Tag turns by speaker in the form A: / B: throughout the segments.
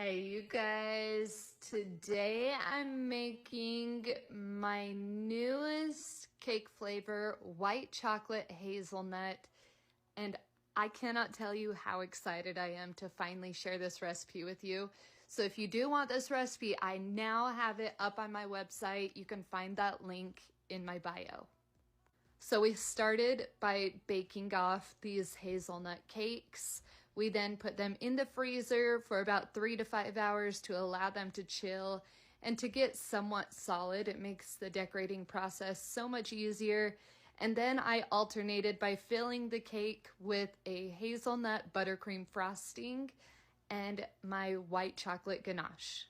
A: Hey you guys, today I'm making my newest cake flavor, white chocolate hazelnut, and I cannot tell you how excited I am to finally share this recipe with you. So if you do want this recipe, I now have it up on my website. You can find that link in my bio. So we started by baking off these hazelnut cakes. We then put them in the freezer for about 3 to 5 hours to allow them to chill and to get somewhat solid. It makes the decorating process so much easier. And then I alternated by filling the cake with a hazelnut buttercream frosting and my white chocolate ganache.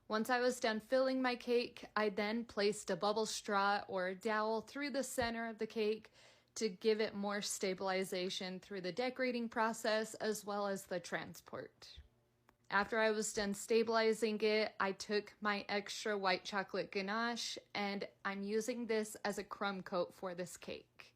A: Once I was done filling my cake, I then placed a bubble straw or a dowel through the center of the cake to give it more stabilization through the decorating process as well as the transport. After I was done stabilizing it, I took my extra white chocolate ganache and I'm using this as a crumb coat for this cake.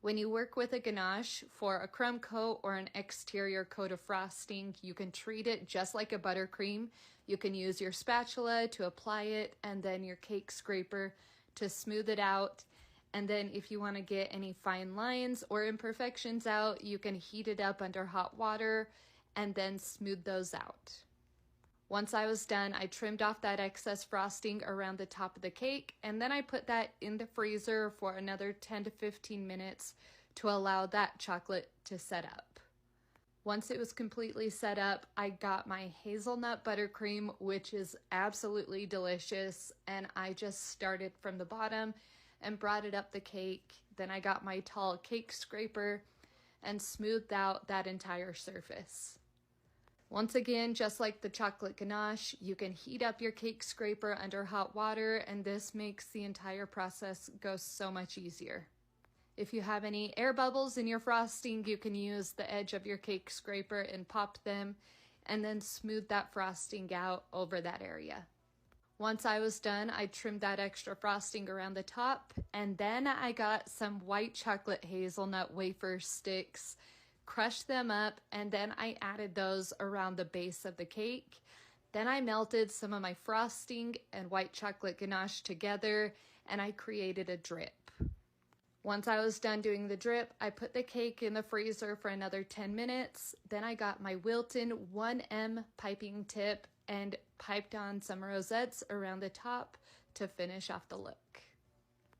A: When you work with a ganache for a crumb coat or an exterior coat of frosting, you can treat it just like a buttercream. You can use your spatula to apply it and then your cake scraper to smooth it out. And then if you want to get any fine lines or imperfections out, you can heat it up under hot water and then smooth those out. Once I was done, I trimmed off that excess frosting around the top of the cake, and then I put that in the freezer for another 10 to 15 minutes to allow that chocolate to set up. Once it was completely set up, I got my hazelnut buttercream, which is absolutely delicious, and I just started from the bottom and brought it up the cake. Then I got my tall cake scraper and smoothed out that entire surface. Once again, just like the chocolate ganache, you can heat up your cake scraper under hot water, and this makes the entire process go so much easier. If you have any air bubbles in your frosting, you can use the edge of your cake scraper and pop them, and then smooth that frosting out over that area. Once I was done, I trimmed that extra frosting around the top, and then I got some white chocolate hazelnut wafer sticks, crushed them up, and then I added those around the base of the cake. Then I melted some of my frosting and white chocolate ganache together, and I created a drip. Once I was done doing the drip, I put the cake in the freezer for another 10 minutes. Then I got my Wilton 1M piping tip and piped on some rosettes around the top to finish off the look.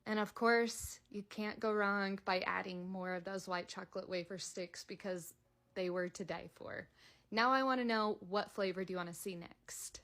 A: And of course, you can't go wrong by adding more of those white chocolate wafer sticks because they were to die for. Now I want to know, what flavor do you want to see next?